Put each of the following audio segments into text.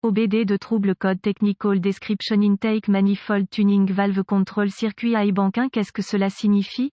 OBD de Trouble Code Technical Description Intake Manifold Tuning Valve Control Circuit iBank 1. Qu'est-ce que cela signifie?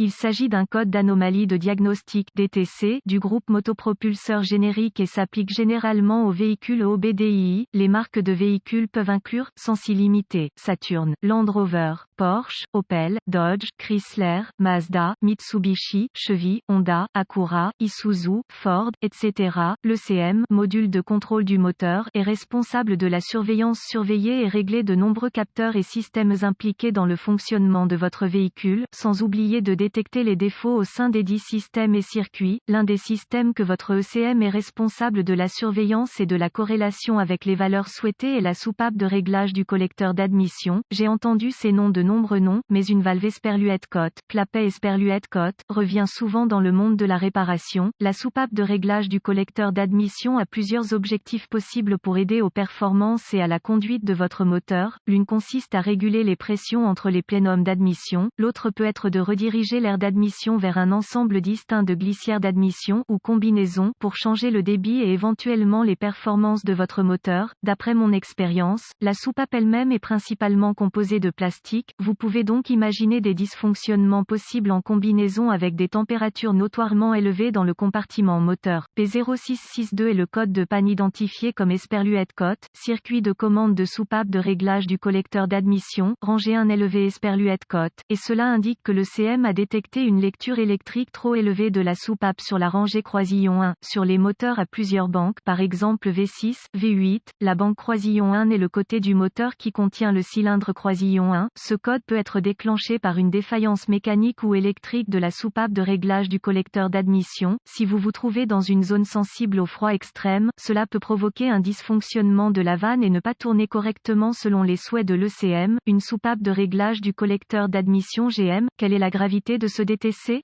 Il s'agit d'un code d'anomalie de diagnostic (DTC) du groupe motopropulseur générique et s'applique généralement aux véhicules OBDII. Les marques de véhicules peuvent inclure, sans s'y limiter, Saturn, Land Rover, Porsche, Opel, Dodge, Chrysler, Mazda, Mitsubishi, Chevy, Honda, Acura, Isuzu, Ford, etc. L'ECM, module de contrôle du moteur, est responsable de la surveillance surveillée et réglée de nombreux capteurs et systèmes impliqués dans le fonctionnement de votre véhicule, sans oublier de détecter les défauts au sein des dits systèmes et circuits. L'un des systèmes que votre ECM est responsable de la surveillance et de la corrélation avec les valeurs souhaitées est la soupape de réglage du collecteur d'admission. J'ai entendu ces noms de nombreux noms, mais une valve Esperluette-Cotte, clapet Esperluette-Cotte, revient souvent dans le monde de la réparation. La soupape de réglage du collecteur d'admission a plusieurs objectifs possibles pour aider aux performances et à la conduite de votre moteur. L'une consiste à réguler les pressions entre les plénums d'admission, l'autre peut être de rediriger l'air d'admission vers un ensemble distinct de glissières d'admission ou combinaisons pour changer le débit et éventuellement les performances de votre moteur. D'après mon expérience, la soupape elle-même est principalement composée de plastique. Vous pouvez donc imaginer des dysfonctionnements possibles en combinaison avec des températures notoirement élevées dans le compartiment moteur. P0662 est le code de panne identifié comme Esperluette-Cotte, circuit de commande de soupape de réglage du collecteur d'admission, rangée 1 élevé Esperluette-Cotte, et cela indique que le CM a détecté une lecture électrique trop élevée de la soupape sur la rangée croisillon 1, sur les moteurs à plusieurs banques, par exemple V6, V8, la banque croisillon 1 est le côté du moteur qui contient le cylindre croisillon 1. Ce code peut être déclenché par une défaillance mécanique ou électrique de la soupape de réglage du collecteur d'admission. Si vous vous trouvez dans une zone sensible au froid extrême, cela peut provoquer un dysfonctionnement de la vanne et ne pas tourner correctement selon les souhaits de l'ECM. Une soupape de réglage du collecteur d'admission GM, quelle est la gravité de ce DTC?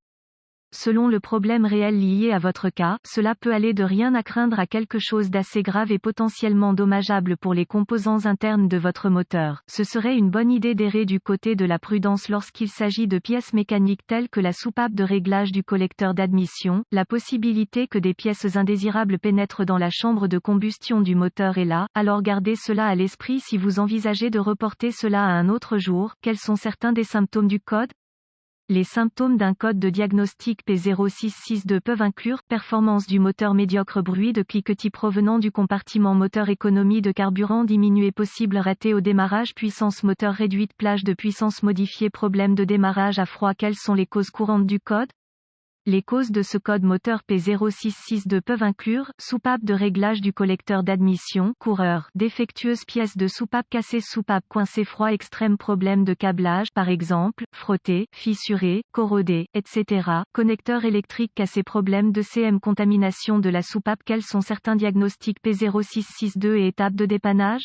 Selon le problème réel lié à votre cas, cela peut aller de rien à craindre à quelque chose d'assez grave et potentiellement dommageable pour les composants internes de votre moteur. Ce serait une bonne idée d'errer du côté de la prudence lorsqu'il s'agit de pièces mécaniques telles que la soupape de réglage du collecteur d'admission. La possibilité que des pièces indésirables pénètrent dans la chambre de combustion du moteur est là, alors gardez cela à l'esprit si vous envisagez de reporter cela à un autre jour. Quels sont certains des symptômes du code? Les symptômes d'un code de diagnostic P0662 peuvent inclure performance du moteur médiocre, bruit de cliquetis provenant du compartiment moteur, économie de carburant diminuée, possible raté au démarrage, puissance moteur réduite, plage de puissance modifiée, problème de démarrage à froid. Quelles sont les causes courantes du code? Les causes de ce code moteur P0662 peuvent inclure soupape de réglage du collecteur d'admission, coureur, défectueuse, pièce de soupape cassée, soupape coincée, froid extrême, problème de câblage, par exemple, frotté, fissuré, corrodé, etc. Connecteur électrique cassé, problème de CM, contamination de la soupape. Quels sont certains diagnostics P0662 et étapes de dépannage?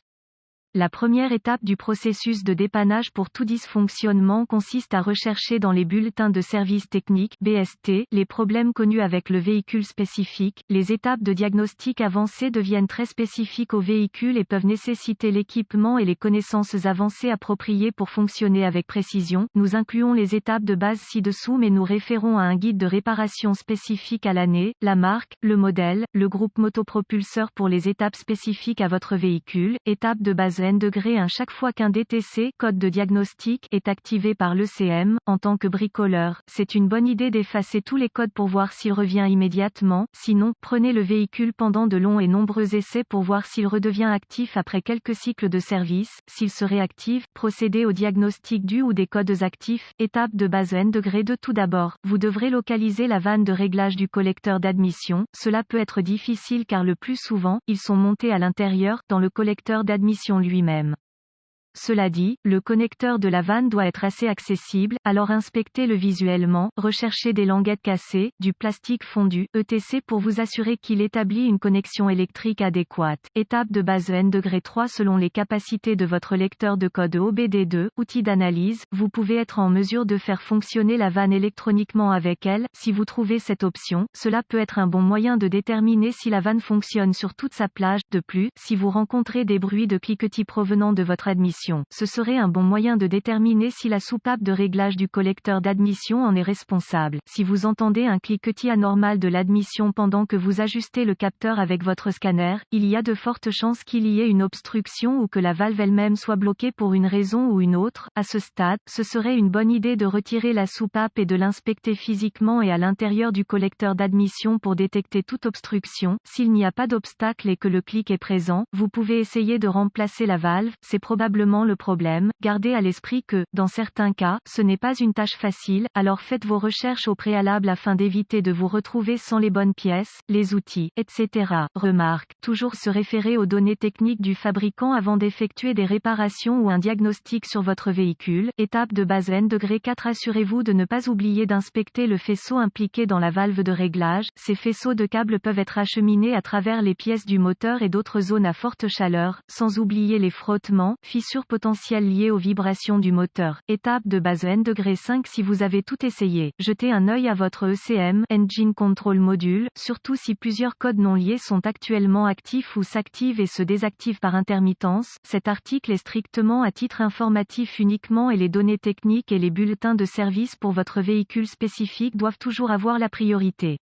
La première étape du processus de dépannage pour tout dysfonctionnement consiste à rechercher dans les bulletins de service technique (BST) les problèmes connus avec le véhicule spécifique. Les étapes de diagnostic avancées deviennent très spécifiques au véhicule et peuvent nécessiter l'équipement et les connaissances avancées appropriées pour fonctionner avec précision. Nous incluons les étapes de base ci-dessous, mais nous référons à un guide de réparation spécifique à l'année, la marque, le modèle, le groupe motopropulseur pour les étapes spécifiques à votre véhicule. Étape de base N°1 chaque fois qu'un DTC, code de diagnostic, est activé par l'ECM. En tant que bricoleur, c'est une bonne idée d'effacer tous les codes pour voir s'il revient immédiatement. Sinon, prenez le véhicule pendant de longs et nombreux essais pour voir s'il redevient actif après quelques cycles de service. S'il se réactive, procédez au diagnostic du ou des codes actifs. Étape de base N°2. Tout d'abord, vous devrez localiser la vanne de réglage du collecteur d'admission. Cela peut être difficile car le plus souvent, ils sont montés à l'intérieur, dans le collecteur d'admission lui-même. Cela dit, le connecteur de la vanne doit être assez accessible, alors inspectez-le visuellement, recherchez des languettes cassées, du plastique fondu, etc. pour vous assurer qu'il établit une connexion électrique adéquate. Étape de base N°3 selon les capacités de votre lecteur de code OBD2, outil d'analyse, vous pouvez être en mesure de faire fonctionner la vanne électroniquement avec elle. Si vous trouvez cette option, cela peut être un bon moyen de déterminer si la vanne fonctionne sur toute sa plage. De plus, si vous rencontrez des bruits de cliquetis provenant de votre admission, d'admission. Ce serait un bon moyen de déterminer si la soupape de réglage du collecteur d'admission en est responsable. Si vous entendez un cliquetis anormal de l'admission pendant que vous ajustez le capteur avec votre scanner, il y a de fortes chances qu'il y ait une obstruction ou que la valve elle-même soit bloquée pour une raison ou une autre. À ce stade, ce serait une bonne idée de retirer la soupape et de l'inspecter physiquement et à l'intérieur du collecteur d'admission pour détecter toute obstruction. S'il n'y a pas d'obstacle et que le clic est présent, vous pouvez essayer de remplacer la valve, c'est probablement le problème. Gardez à l'esprit que, dans certains cas, ce n'est pas une tâche facile, alors faites vos recherches au préalable afin d'éviter de vous retrouver sans les bonnes pièces, les outils, etc. Remarque, toujours se référer aux données techniques du fabricant avant d'effectuer des réparations ou un diagnostic sur votre véhicule. Étape de base N°4. Assurez-vous de ne pas oublier d'inspecter le faisceau impliqué dans la valve de réglage. Ces faisceaux de câbles peuvent être acheminés à travers les pièces du moteur et d'autres zones à forte chaleur, sans oublier les frottements, fissures potentielles liées aux vibrations du moteur. Étape de base N°5. Si vous avez tout essayé, jetez un œil à votre ECM, Engine Control Module, surtout si plusieurs codes non liés sont actuellement actifs ou s'activent et se désactivent par intermittence. Cet article est strictement à titre informatif uniquement et les données techniques et les bulletins de service pour votre véhicule spécifique doivent toujours avoir la priorité.